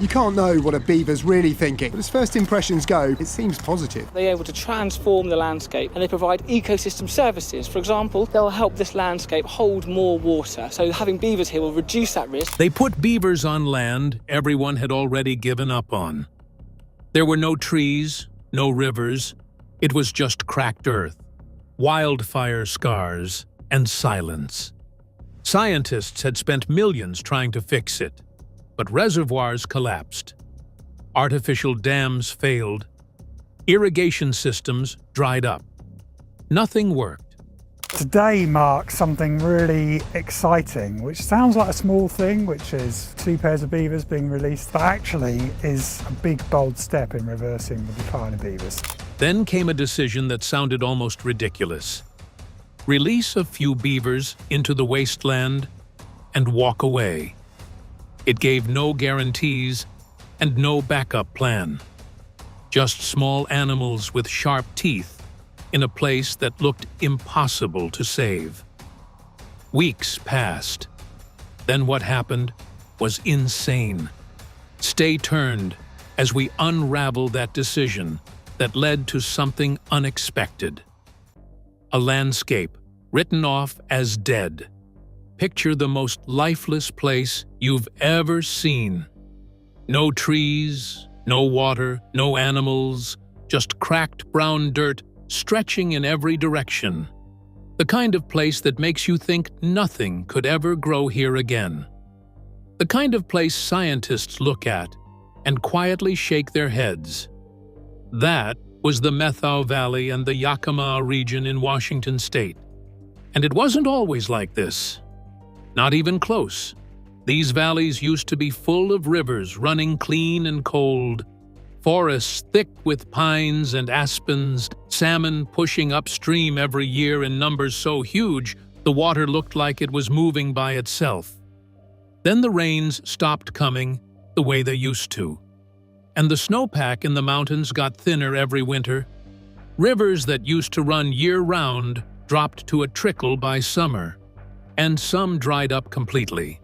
You can't know what a beaver's really thinking, but as first impressions go, it seems positive. They're able to transform the landscape and they provide ecosystem services. For example, they'll help this landscape hold more water, so having beavers here will reduce that risk. They put beavers on land everyone had already given up on. There were no trees, no rivers. It was just cracked earth, wildfire scars, and silence. Scientists had spent millions trying to fix it, but reservoirs collapsed. Artificial dams failed. Irrigation systems dried up. Nothing worked. Today marks something really exciting, which sounds like a small thing, which is 2 pairs of beavers being released, but actually is a big, bold step in reversing the decline of beavers. Then came a decision that sounded almost ridiculous. Release a few beavers into the wasteland and walk away. It gave no guarantees and no backup plan. Just small animals with sharp teeth in a place that looked impossible to save. Weeks passed. Then what happened was insane. Stay tuned as we unravel that decision that led to something unexpected. A landscape written off as dead. Picture the most lifeless place you've ever seen. No trees, no water, no animals, just cracked brown dirt stretching in every direction. The kind of place that makes you think nothing could ever grow here again. The kind of place scientists look at and quietly shake their heads. That was the Methow Valley and the Yakima region in Washington state. And it wasn't always like this. Not even close. These valleys used to be full of rivers running clean and cold, forests thick with pines and aspens, salmon pushing upstream every year in numbers so huge the water looked like it was moving by itself. Then the rains stopped coming the way they used to, and the snowpack in the mountains got thinner every winter. Rivers that used to run year-round dropped to a trickle by summer, and some dried up completely.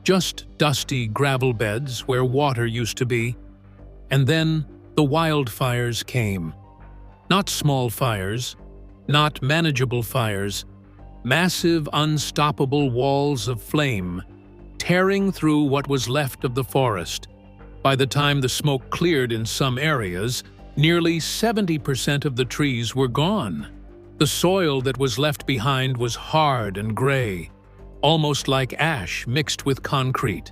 Just dusty gravel beds where water used to be. And then the wildfires came. Not small fires, not manageable fires, massive, unstoppable walls of flame, tearing through what was left of the forest. By the time the smoke cleared in some areas, nearly 70% of the trees were gone. The soil that was left behind was hard and gray, almost like ash mixed with concrete.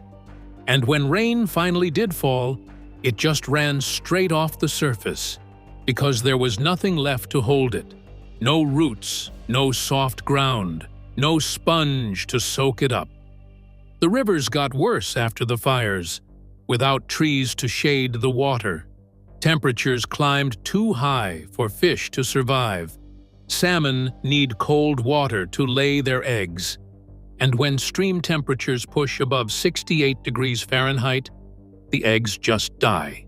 And when rain finally did fall, it just ran straight off the surface, because there was nothing left to hold it. No roots, no soft ground, no sponge to soak it up. The rivers got worse after the fires, without trees to shade the water. Temperatures climbed too high for fish to survive. Salmon need cold water to lay their eggs. And when stream temperatures push above 68 degrees Fahrenheit, the eggs just die.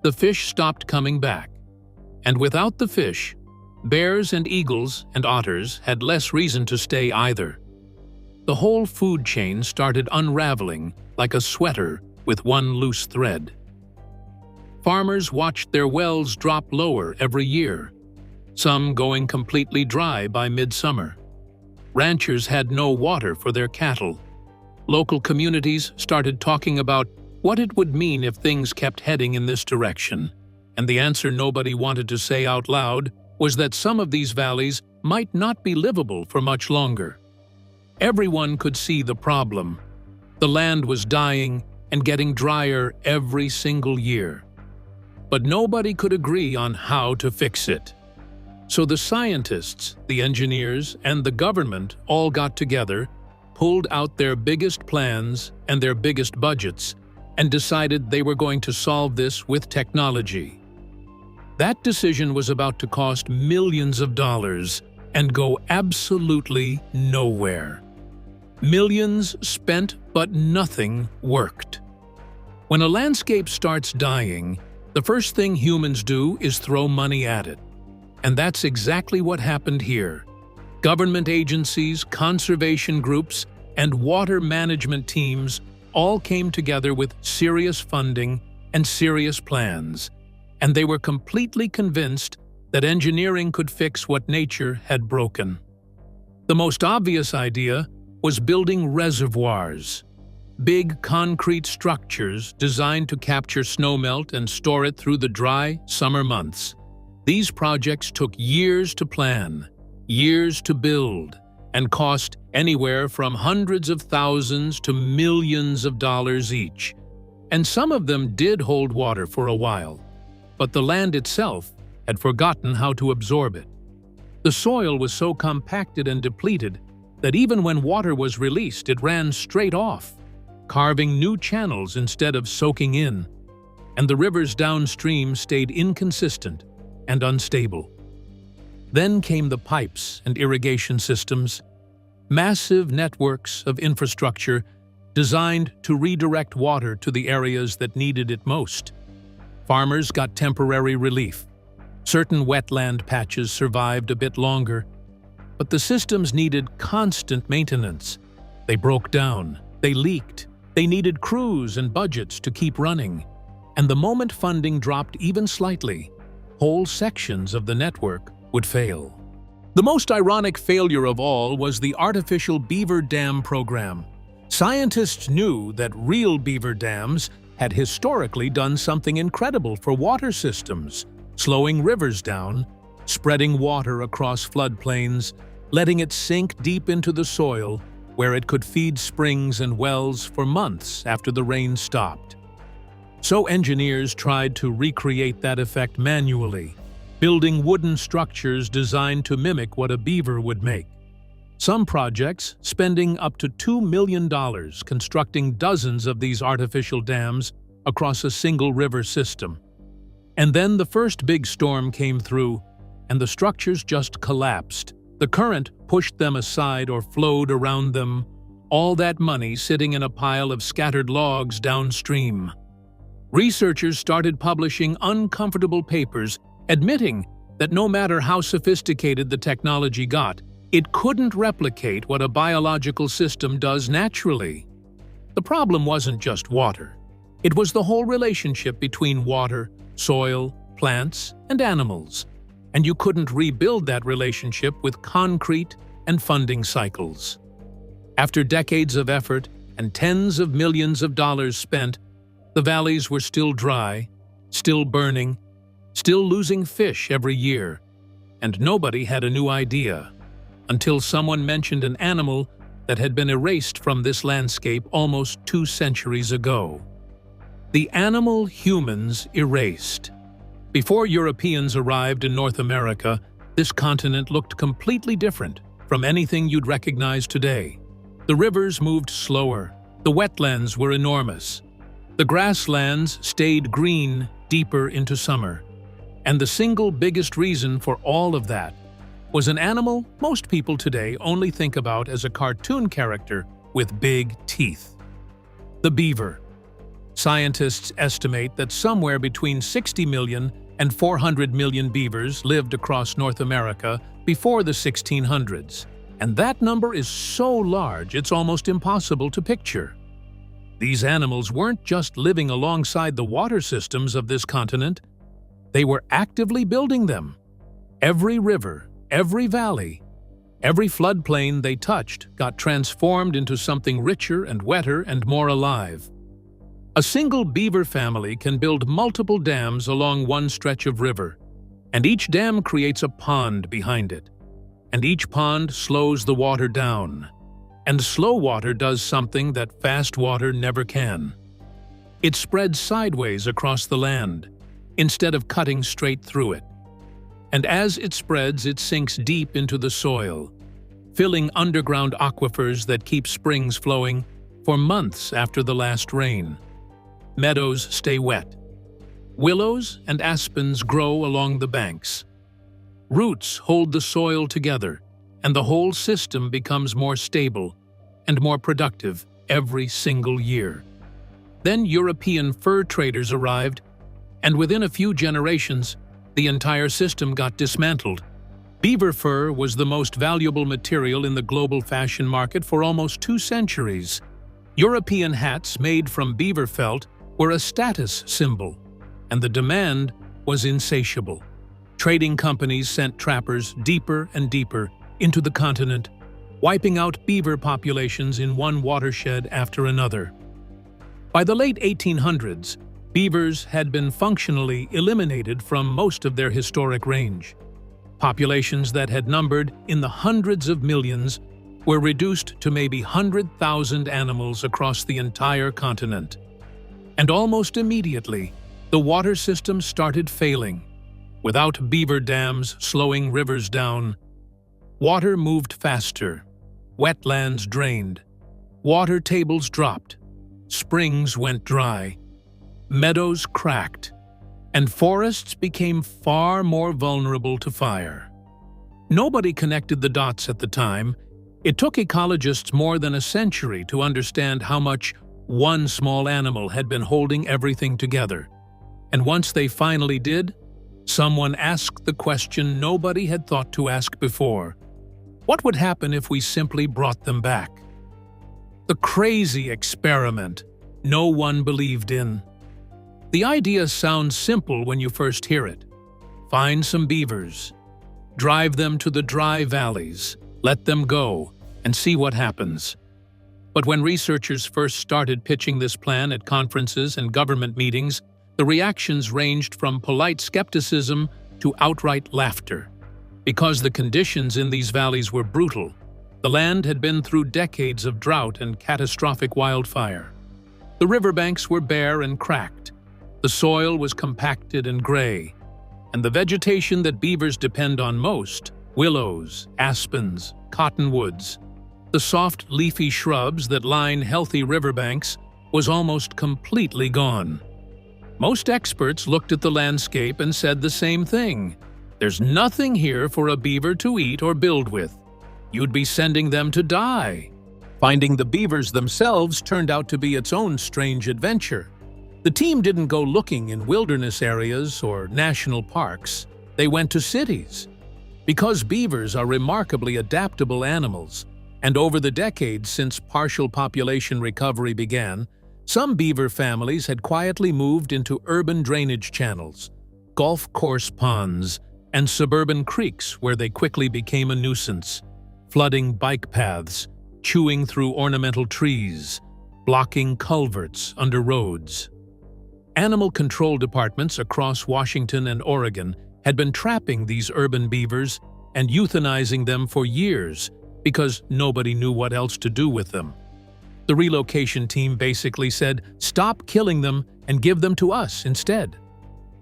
The fish stopped coming back. And without the fish, bears and eagles and otters had less reason to stay either. The whole food chain started unraveling like a sweater with one loose thread. Farmers watched their wells drop lower every year, some going completely dry by midsummer. Ranchers had no water for their cattle. Local communities started talking about what it would mean if things kept heading in this direction. And the answer nobody wanted to say out loud was that some of these valleys might not be livable for much longer. Everyone could see the problem. The land was dying and getting drier every single year. But nobody could agree on how to fix it. So the scientists, the engineers, and the government all got together, pulled out their biggest plans and their biggest budgets, and decided they were going to solve this with technology. That decision was about to cost millions of dollars and go absolutely nowhere. Millions spent, but nothing worked. When a landscape starts dying, the first thing humans do is throw money at it. And that's exactly what happened here. Government agencies, conservation groups, and water management teams all came together with serious funding and serious plans, and they were completely convinced that engineering could fix what nature had broken. The most obvious idea was building reservoirs, big concrete structures designed to capture snowmelt and store it through the dry summer months. These projects took years to plan, years to build, and cost anywhere from hundreds of thousands to millions of dollars each. And some of them did hold water for a while, but the land itself had forgotten how to absorb it. The soil was so compacted and depleted that even when water was released, it ran straight off, carving new channels instead of soaking in, and the rivers downstream stayed inconsistent and unstable. Then came the pipes and irrigation systems, massive networks of infrastructure designed to redirect water to the areas that needed it most. Farmers got temporary relief. Certain wetland patches survived a bit longer, but the systems needed constant maintenance. They broke down, they leaked, they needed crews and budgets to keep running. And the moment funding dropped even slightly, whole sections of the network would fail. The most ironic failure of all was the artificial beaver dam program. Scientists knew that real beaver dams had historically done something incredible for water systems, slowing rivers down, spreading water across floodplains, letting it sink deep into the soil where it could feed springs and wells for months after the rain stopped. So engineers tried to recreate that effect manually, building wooden structures designed to mimic what a beaver would make. Some projects spending up to $2 million constructing dozens of these artificial dams across a single river system. And then the first big storm came through, and the structures just collapsed. The current pushed them aside or flowed around them, all that money sitting in a pile of scattered logs downstream. Researchers started publishing uncomfortable papers admitting that no matter how sophisticated the technology got, it couldn't replicate what a biological system does naturally. The problem wasn't just water. It was the whole relationship between water, soil, plants, and animals. And you couldn't rebuild that relationship with concrete and funding cycles. After decades of effort and tens of millions of dollars spent, the valleys were still dry, still burning, still losing fish every year, and nobody had a new idea, until someone mentioned an animal that had been erased from this landscape almost 2 centuries ago. The animal humans erased. Before Europeans arrived in North America, this continent looked completely different from anything you'd recognize today. The rivers moved slower, the wetlands were enormous, the grasslands stayed green deeper into summer. And the single biggest reason for all of that was an animal most people today only think about as a cartoon character with big teeth: the beaver. Scientists estimate that somewhere between 60 million and 400 million beavers lived across North America before the 1600s, and that number is so large it's almost impossible to picture. These animals weren't just living alongside the water systems of this continent, they were actively building them. Every river, every valley, every floodplain they touched got transformed into something richer and wetter and more alive. A single beaver family can build multiple dams along one stretch of river, and each dam creates a pond behind it. And each pond slows the water down. And slow water does something that fast water never can. It spreads sideways across the land, instead of cutting straight through it. And as it spreads, it sinks deep into the soil, filling underground aquifers that keep springs flowing for months after the last rain. Meadows stay wet. Willows and aspens grow along the banks. Roots hold the soil together, and the whole system becomes more stable and more productive every single year. Then European fur traders arrived, and within a few generations, the entire system got dismantled. Beaver fur was the most valuable material in the global fashion market for almost 2 centuries. European hats made from beaver felt were a status symbol, and the demand was insatiable. Trading companies sent trappers deeper and deeper into the continent, wiping out beaver populations in one watershed after another. By the late 1800s, beavers had been functionally eliminated from most of their historic range. Populations that had numbered in the hundreds of millions were reduced to maybe 100,000 animals across the entire continent. And almost immediately, the water system started failing. Without beaver dams slowing rivers down, water moved faster, wetlands drained, water tables dropped, springs went dry, meadows cracked, and forests became far more vulnerable to fire. Nobody connected the dots at the time. It took ecologists more than a century to understand how much one small animal had been holding everything together. And once they finally did, someone asked the question nobody had thought to ask before. What would happen if we simply brought them back? The crazy experiment no one believed in. The idea sounds simple when you first hear it. Find some beavers, drive them to the dry valleys, let them go, and see what happens. But when researchers first started pitching this plan at conferences and government meetings, the reactions ranged from polite skepticism to outright laughter. Because the conditions in these valleys were brutal, the land had been through decades of drought and catastrophic wildfire. The riverbanks were bare and cracked, the soil was compacted and gray, and the vegetation that beavers depend on most, willows, aspens, cottonwoods, the soft leafy shrubs that line healthy riverbanks, was almost completely gone. Most experts looked at the landscape and said the same thing. There's nothing here for a beaver to eat or build with. You'd be sending them to die. Finding the beavers themselves turned out to be its own strange adventure. The team didn't go looking in wilderness areas or national parks. They went to cities. Because beavers are remarkably adaptable animals, and over the decades since partial population recovery began, some beaver families had quietly moved into urban drainage channels, golf course ponds, and suburban creeks where they quickly became a nuisance, flooding bike paths, chewing through ornamental trees, blocking culverts under roads. Animal control departments across Washington and Oregon had been trapping these urban beavers and euthanizing them for years because nobody knew what else to do with them. The relocation team basically said, "Stop killing them and give them to us instead."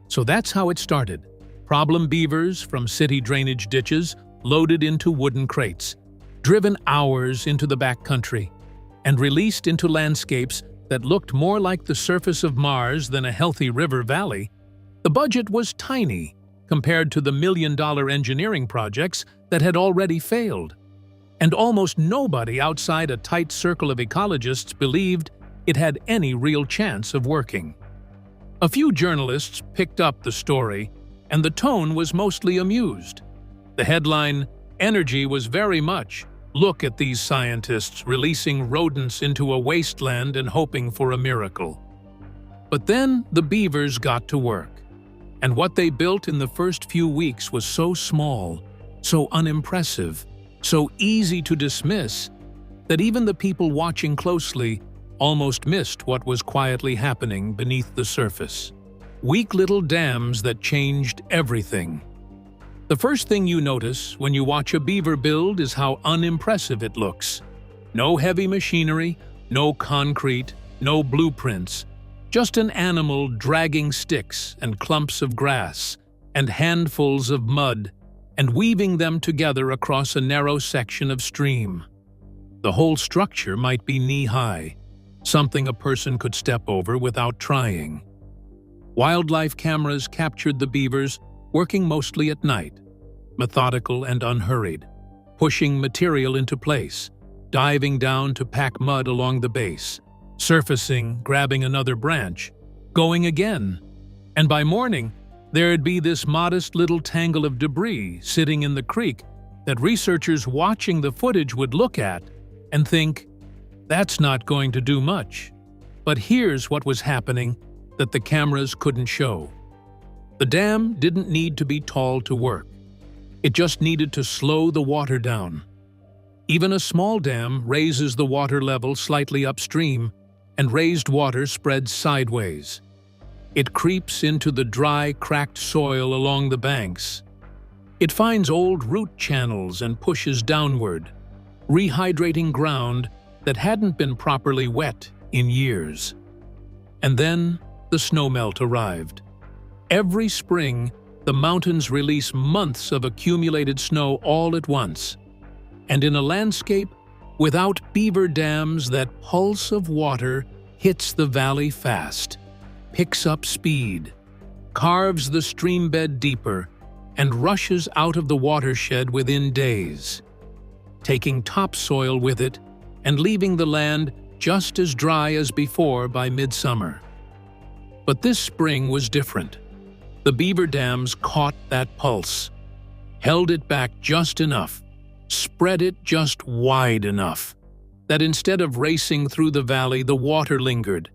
So that's how it started. Problem beavers from city drainage ditches loaded into wooden crates, driven hours into the backcountry, and released into landscapes that looked more like the surface of Mars than a healthy river valley. The budget was tiny compared to the million-dollar engineering projects that had already failed. And almost nobody outside a tight circle of ecologists believed it had any real chance of working. A few journalists picked up the story, and the tone was mostly amused. The headline, "Energy was very much, look at these scientists releasing rodents into a wasteland and hoping for a miracle." But then the beavers got to work, and what they built in the first few weeks was so small, so unimpressive, so easy to dismiss, that even the people watching closely almost missed what was quietly happening beneath the surface. Weak little dams that changed everything. The first thing you notice when you watch a beaver build is how unimpressive it looks. No heavy machinery, no concrete, no blueprints, just an animal dragging sticks and clumps of grass and handfuls of mud and weaving them together across a narrow section of stream. The whole structure might be knee-high, something a person could step over without trying. Wildlife cameras captured the beavers working mostly at night, methodical and unhurried, pushing material into place, diving down to pack mud along the base, surfacing, grabbing another branch, going again. And by morning, there'd be this modest little tangle of debris sitting in the creek that researchers watching the footage would look at and think, That's not going to do much. But here's what was happening that the cameras couldn't show. The dam didn't need to be tall to work. It just needed to slow the water down. Even a small dam raises the water level slightly upstream, and raised water spreads sideways. It creeps into the dry, cracked soil along the banks. It finds old root channels and pushes downward, rehydrating ground that hadn't been properly wet in years. And then the snowmelt arrived. Every spring, the mountains release months of accumulated snow all at once. And in a landscape without beaver dams, that pulse of water hits the valley fast, picks up speed, carves the stream bed deeper, and rushes out of the watershed within days, taking topsoil with it and leaving the land just as dry as before by midsummer. But this spring was different. The beaver dams caught that pulse, held it back just enough, spread it just wide enough, that instead of racing through the valley, the water lingered.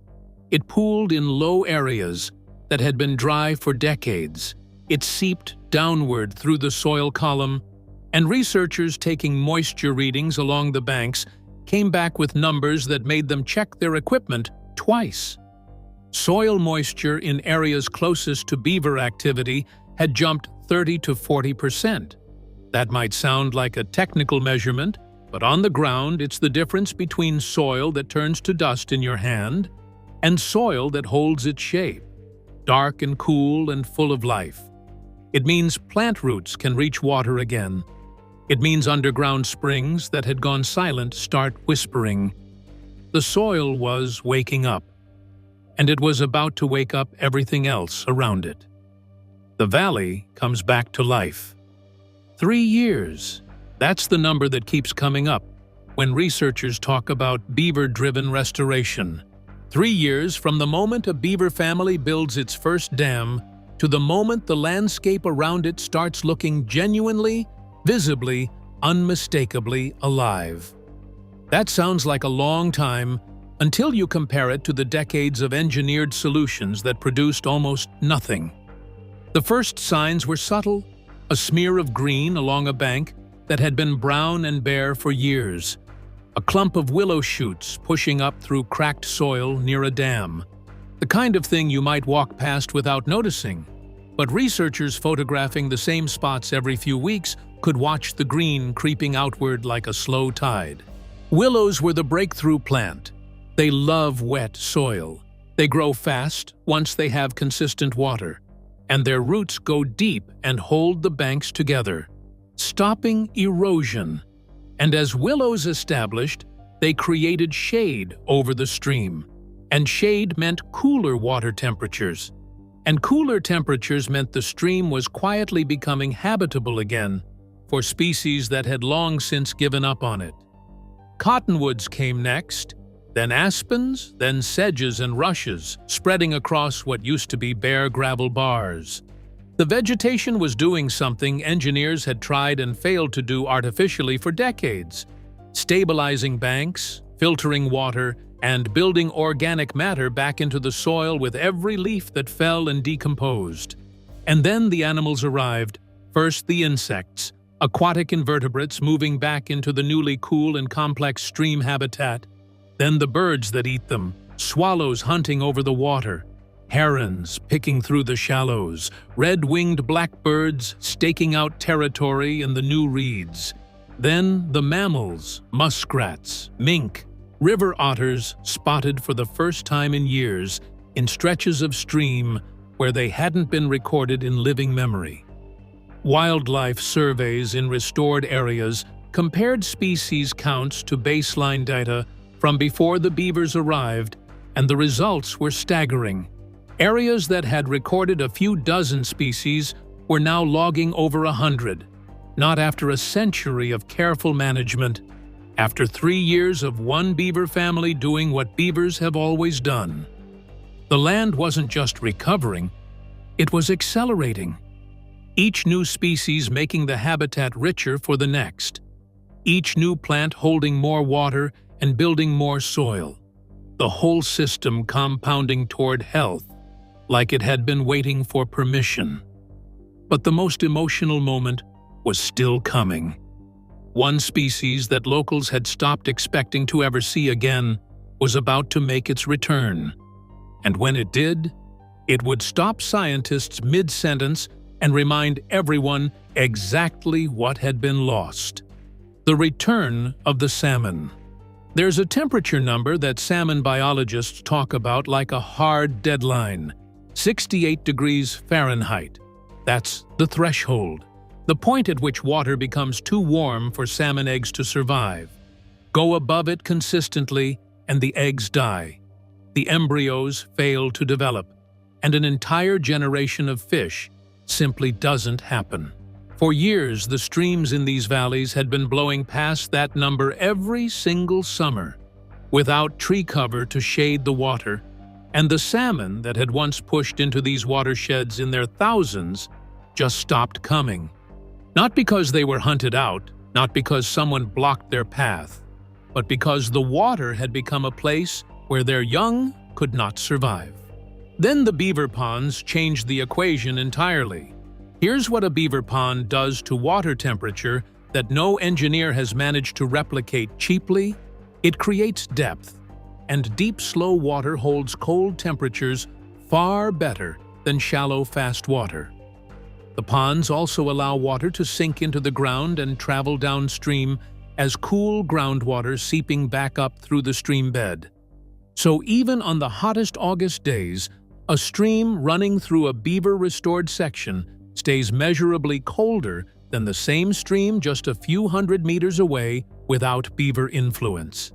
It pooled in low areas that had been dry for decades. It seeped downward through the soil column, and researchers taking moisture readings along the banks came back with numbers that made them check their equipment twice. Soil moisture in areas closest to beaver activity had jumped 30 to 40%. That might sound like a technical measurement, but on the ground it's the difference between soil that turns to dust in your hand and soil that holds its shape, dark and cool and full of life. It means plant roots can reach water again. It means underground springs that had gone silent start whispering. The soil was waking up, and it was about to wake up everything else around it. The valley comes back to life. 3 years. That's the number that keeps coming up when researchers talk about beaver-driven restoration. 3 years from the moment a beaver family builds its first dam to the moment the landscape around it starts looking genuinely, visibly, unmistakably alive. That sounds like a long time until you compare it to the decades of engineered solutions that produced almost nothing. The first signs were subtle, a smear of green along a bank that had been brown and bare for years, a clump of willow shoots pushing up through cracked soil near a dam, the kind of thing you might walk past without noticing. But researchers photographing the same spots every few weeks could watch the green creeping outward like a slow tide. Willows were the breakthrough plant. They love wet soil. They grow fast once they have consistent water, and their roots go deep and hold the banks together, stopping erosion. And as willows established, they created shade over the stream. And shade meant cooler water temperatures. And cooler temperatures meant the stream was quietly becoming habitable again for species that had long since given up on it. Cottonwoods came next, then aspens, then sedges and rushes, spreading across what used to be bare gravel bars. The vegetation was doing something engineers had tried and failed to do artificially for decades, stabilizing banks, filtering water, and building organic matter back into the soil with every leaf that fell and decomposed. And then the animals arrived, first the insects, aquatic invertebrates moving back into the newly cool and complex stream habitat, then the birds that eat them, swallows hunting over the water, herons picking through the shallows, red-winged blackbirds staking out territory in the new reeds, then the mammals, muskrats, mink, river otters spotted for the first time in years in stretches of stream where they hadn't been recorded in living memory. Wildlife surveys in restored areas compared species counts to baseline data from before the beavers arrived, and the results were staggering. Areas that had recorded a few dozen species were now logging over 100, not after a century of careful management, after 3 years of one beaver family doing what beavers have always done. The land wasn't just recovering, it was accelerating. Each new species making the habitat richer for the next. Each new plant holding more water and building more soil, the whole system compounding toward health, like it had been waiting for permission. But the most emotional moment was still coming. One species that locals had stopped expecting to ever see again was about to make its return. And when it did, it would stop scientists mid-sentence and remind everyone exactly what had been lost. The return of the salmon. There's a temperature number that salmon biologists talk about like a hard deadline: 68 degrees Fahrenheit. That's the threshold, the point at which water becomes too warm for salmon eggs to survive. Go above it consistently, and the eggs die. The embryos fail to develop, and an entire generation of fish simply doesn't happen. For years, the streams in these valleys had been blowing past that number every single summer, without tree cover to shade the water, and the salmon that had once pushed into these watersheds in their thousands just stopped coming. Not because they were hunted out, not because someone blocked their path, but because the water had become a place where their young could not survive. Then the beaver ponds changed the equation entirely. Here's what a beaver pond does to water temperature that no engineer has managed to replicate cheaply. It creates depth, and deep, slow water holds cold temperatures far better than shallow, fast water. The ponds also allow water to sink into the ground and travel downstream as cool groundwater seeping back up through the stream bed. So even on the hottest August days, a stream running through a beaver-restored section stays measurably colder than the same stream just a few hundred meters away without beaver influence.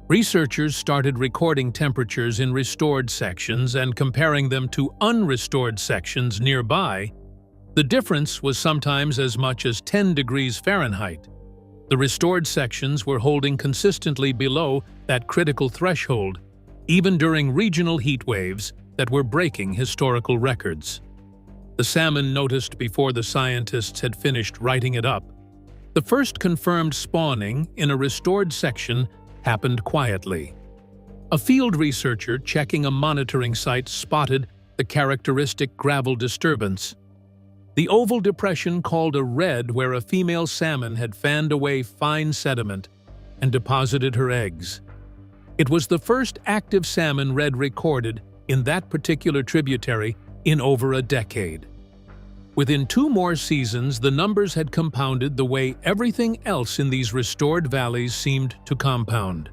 Researchers started recording temperatures in restored sections and comparing them to unrestored sections nearby. The difference was sometimes as much as 10 degrees Fahrenheit. The restored sections were holding consistently below that critical threshold, even during regional heat waves that were breaking historical records. The salmon noticed before the scientists had finished writing it up. The first confirmed spawning in a restored section happened quietly. A field researcher checking a monitoring site spotted the characteristic gravel disturbance. The oval depression called a red where a female salmon had fanned away fine sediment and deposited her eggs. It was the first active salmon red recorded in that particular tributary in over a decade. Within 2 more seasons, the numbers had compounded the way everything else in these restored valleys seemed to compound.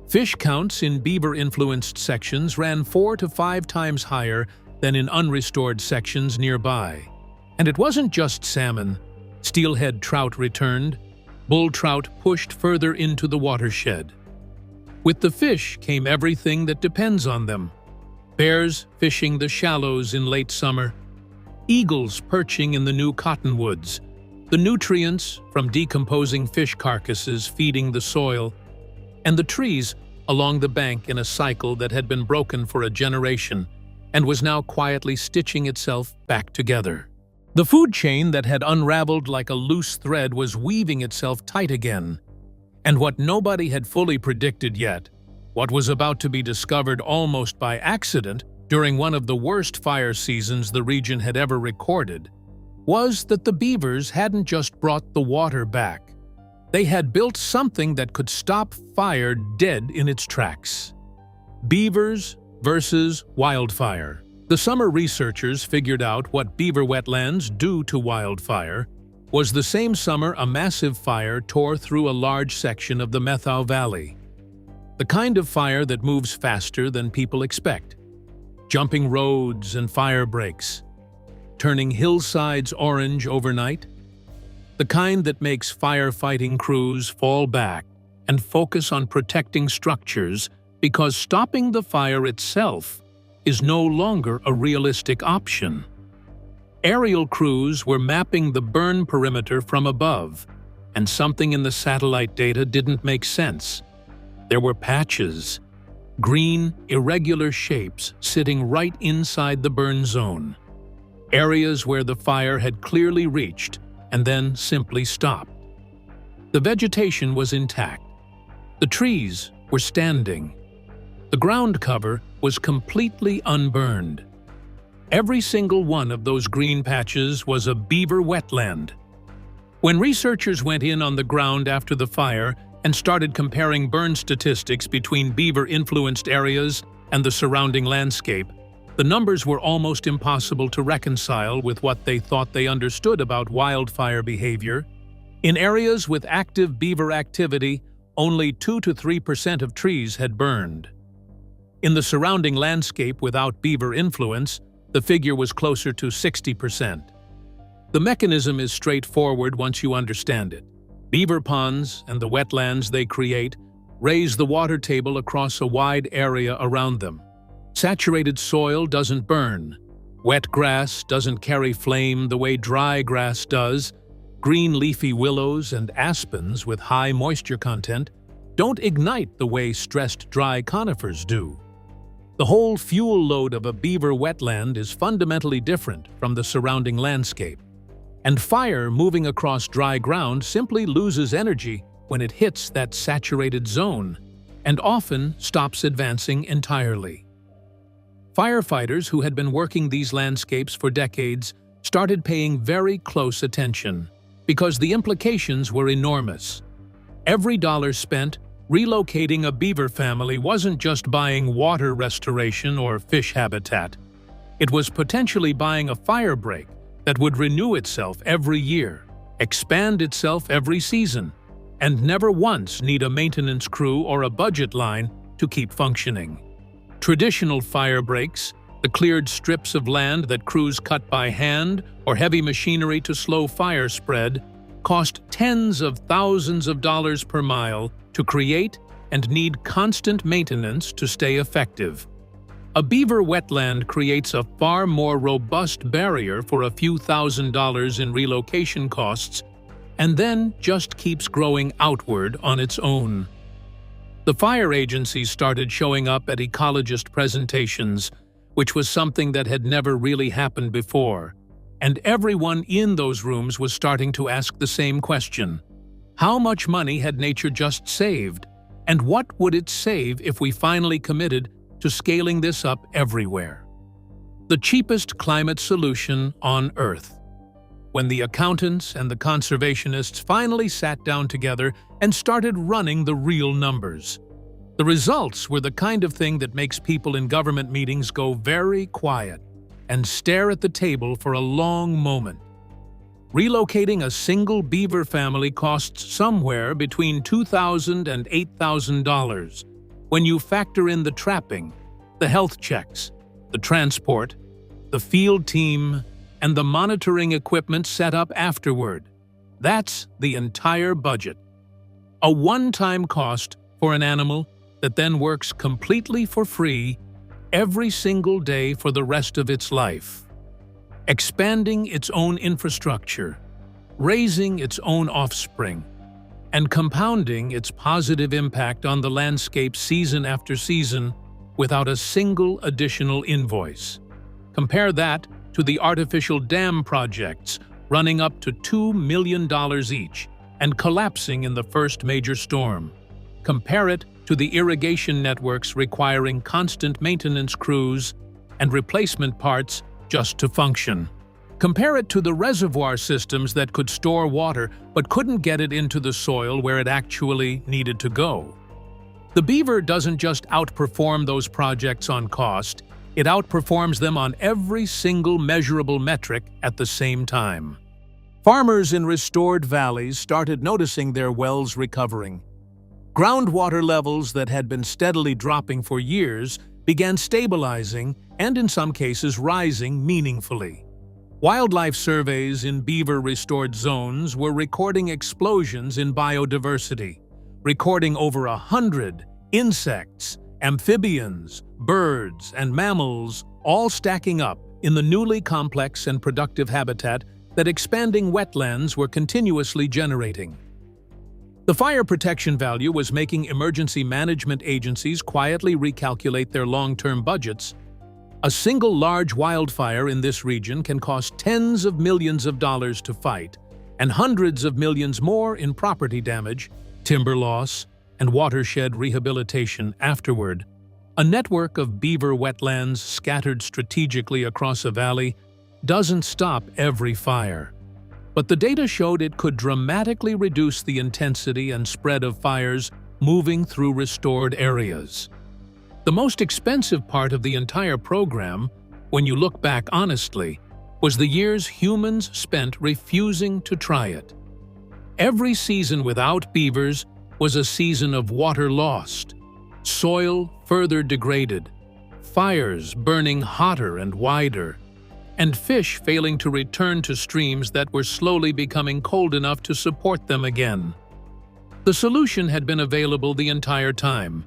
Fish counts in beaver-influenced sections ran 4 to 5 times higher than in unrestored sections nearby. And it wasn't just salmon. Steelhead trout returned. Bull trout pushed further into the watershed. With the fish came everything that depends on them. Bears fishing the shallows in late summer, eagles perching in the new cottonwoods, the nutrients from decomposing fish carcasses feeding the soil, and the trees along the bank in a cycle that had been broken for a generation and was now quietly stitching itself back together. The food chain that had unraveled like a loose thread was weaving itself tight again. And what nobody had fully predicted yet, what was about to be discovered almost by accident during one of the worst fire seasons the region had ever recorded, was that the beavers hadn't just brought the water back. They had built something that could stop fire dead in its tracks. Beavers versus wildfire. The summer researchers figured out what beaver wetlands do to wildfire was the same summer a massive fire tore through a large section of the Methau Valley. The kind of fire that moves faster than people expect, jumping roads and fire breaks, turning hillsides orange overnight. The kind that makes firefighting crews fall back and focus on protecting structures because stopping the fire itself is no longer a realistic option. Aerial crews were mapping the burn perimeter from above, and something in the satellite data didn't make sense. There were patches, green, irregular shapes sitting right inside the burn zone. Areas where the fire had clearly reached and then simply stopped. The vegetation was intact, The trees were standing. The ground cover was completely unburned. Every single one of those green patches was a beaver wetland. When researchers went in on the ground after the fire and started comparing burn statistics between beaver-influenced areas and the surrounding landscape, the numbers were almost impossible to reconcile with what they thought they understood about wildfire behavior. In areas with active beaver activity, only 2 to 3% of trees had burned. In the surrounding landscape without beaver influence, the figure was closer to 60%. The mechanism is straightforward once you understand it. Beaver ponds and the wetlands they create raise the water table across a wide area around them. Saturated soil doesn't burn. Wet grass doesn't carry flame the way dry grass does. Green leafy willows and aspens with high moisture content don't ignite the way stressed dry conifers do. The whole fuel load of a beaver wetland is fundamentally different from the surrounding landscape. And fire moving across dry ground simply loses energy when it hits that saturated zone, and often stops advancing entirely. Firefighters who had been working these landscapes for decades started paying very close attention, because the implications were enormous. Every dollar spent relocating a beaver family wasn't just buying water restoration or fish habitat. It was potentially buying a fire break that would renew itself every year, expand itself every season, and never once need a maintenance crew or a budget line to keep functioning. Traditional fire breaks, the cleared strips of land that crews cut by hand or heavy machinery to slow fire spread, cost tens of thousands of dollars per mile to create and need constant maintenance to stay effective. A beaver wetland creates a far more robust barrier for a few $1,000s in relocation costs, and then just keeps growing outward on its own. The fire agencies started showing up at ecologist presentations, which was something that had never really happened before, and everyone in those rooms was starting to ask the same question. How much money had nature just saved, and what would it save if we finally committed to scaling this up everywhere? The cheapest climate solution on Earth. When the accountants and the conservationists finally sat down together and started running the real numbers. The results were the kind of thing that makes people in government meetings go very quiet and stare at the table for a long moment. Relocating a single beaver family costs somewhere between $2,000 and $8,000 when you factor in the trapping, the health checks, the transport, the field team, and the monitoring equipment set up afterward. That's the entire budget. A one-time cost for an animal that then works completely for free every single day for the rest of its life. Expanding its own infrastructure, raising its own offspring, and compounding its positive impact on the landscape season after season without a single additional invoice. Compare that to the artificial dam projects running up to $2 million each and collapsing in the first major storm. Compare it to the irrigation networks requiring constant maintenance crews and replacement parts just to function. Compare it to the reservoir systems that could store water but couldn't get it into the soil where it actually needed to go. The beaver doesn't just outperform those projects on cost, it outperforms them on every single measurable metric at the same time. Farmers in restored valleys started noticing their wells recovering. Groundwater levels that had been steadily dropping for years began stabilizing and in some cases rising meaningfully. Wildlife surveys in beaver-restored zones were recording explosions in biodiversity, recording over 100 insects, amphibians, birds, and mammals all stacking up in the newly complex and productive habitat that expanding wetlands were continuously generating. The fire protection value was making emergency management agencies quietly recalculate their long-term budgets. A single large wildfire in this region can cost tens of millions of dollars to fight, and hundreds of millions more in property damage, timber loss, and watershed rehabilitation afterward, a network of beaver wetlands scattered strategically across a valley doesn't stop every fire. But the data showed it could dramatically reduce the intensity and spread of fires moving through restored areas. The most expensive part of the entire program, when you look back honestly, was the years humans spent refusing to try it. Every season without beavers was a season of water lost, soil further degraded, fires burning hotter and wider, and fish failing to return to streams that were slowly becoming cold enough to support them again. The solution had been available the entire time.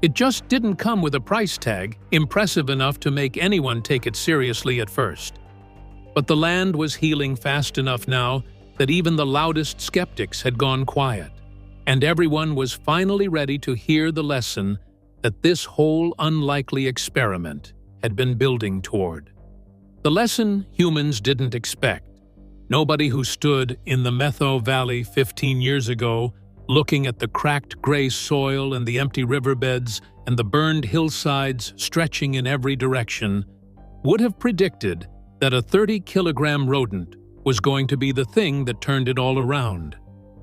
It just didn't come with a price tag impressive enough to make anyone take it seriously at first. But the land was healing fast enough now that even the loudest skeptics had gone quiet, and everyone was finally ready to hear the lesson that this whole unlikely experiment had been building toward. The lesson humans didn't expect. Nobody who stood in the Metho Valley 15 years ago, looking at the cracked gray soil and the empty riverbeds and the burned hillsides stretching in every direction, would have predicted that a 30-kilogram rodent was going to be the thing that turned it all around.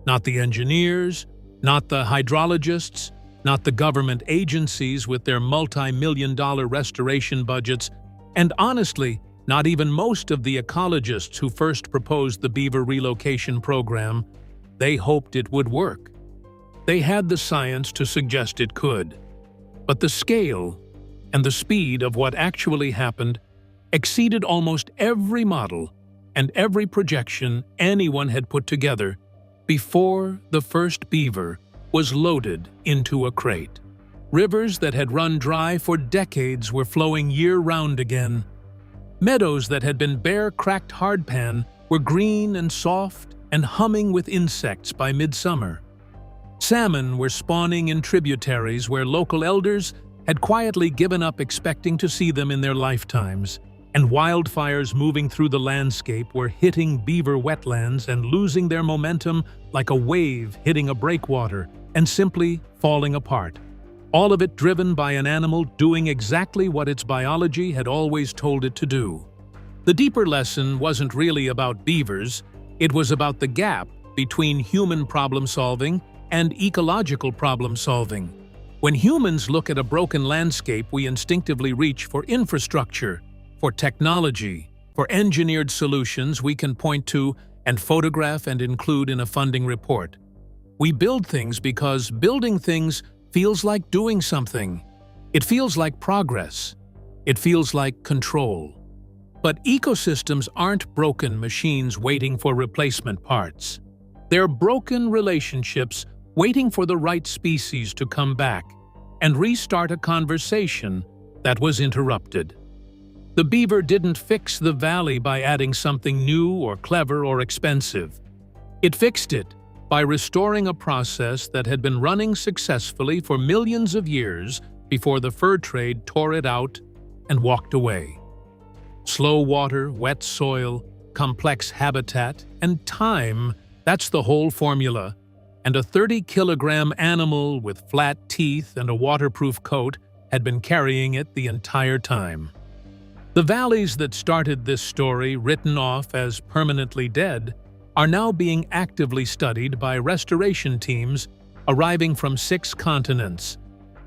Not the engineers, not the hydrologists, not the government agencies with their multi-million-dollar restoration budgets, and honestly, not even most of the ecologists who first proposed the beaver relocation program. They hoped it would work. They had the science to suggest it could. But the scale and the speed of what actually happened exceeded almost every model and every projection anyone had put together before the first beaver was loaded into a crate. Rivers that had run dry for decades were flowing year-round again. Meadows that had been bare cracked hardpan were green and soft and humming with insects by midsummer. Salmon were spawning in tributaries where local elders had quietly given up expecting to see them in their lifetimes, and wildfires moving through the landscape were hitting beaver wetlands and losing their momentum like a wave hitting a breakwater and simply falling apart. All of it driven by an animal doing exactly what its biology had always told it to do. The deeper lesson wasn't really about beavers, it was about the gap between human problem-solving and ecological problem-solving. When humans look at a broken landscape, we instinctively reach for infrastructure, for technology, for engineered solutions we can point to and photograph and include in a funding report. We build things because building things feels like doing something. It feels like progress. It feels like control. But ecosystems aren't broken machines waiting for replacement parts. They're broken relationships waiting for the right species to come back and restart a conversation that was interrupted. The beaver didn't fix the valley by adding something new or clever or expensive. It fixed it by restoring a process that had been running successfully for millions of years before the fur trade tore it out and walked away. Slow water, wet soil, complex habitat, and time, that's the whole formula. And a 30-kilogram animal with flat teeth and a waterproof coat had been carrying it the entire time. The valleys that started this story, written off as permanently dead, are now being actively studied by restoration teams arriving from 6 continents.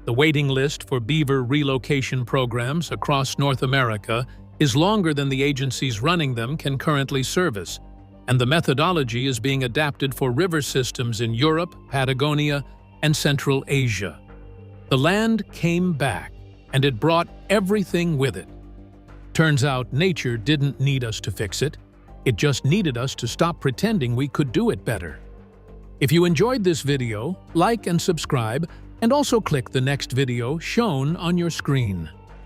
The waiting list for beaver relocation programs across North America is longer than the agencies running them can currently service, and the methodology is being adapted for river systems in Europe, Patagonia, and Central Asia. The land came back, and it brought everything with it. Turns out nature didn't need us to fix it. It just needed us to stop pretending we could do it better. If you enjoyed this video, like and subscribe, and also click the next video shown on your screen.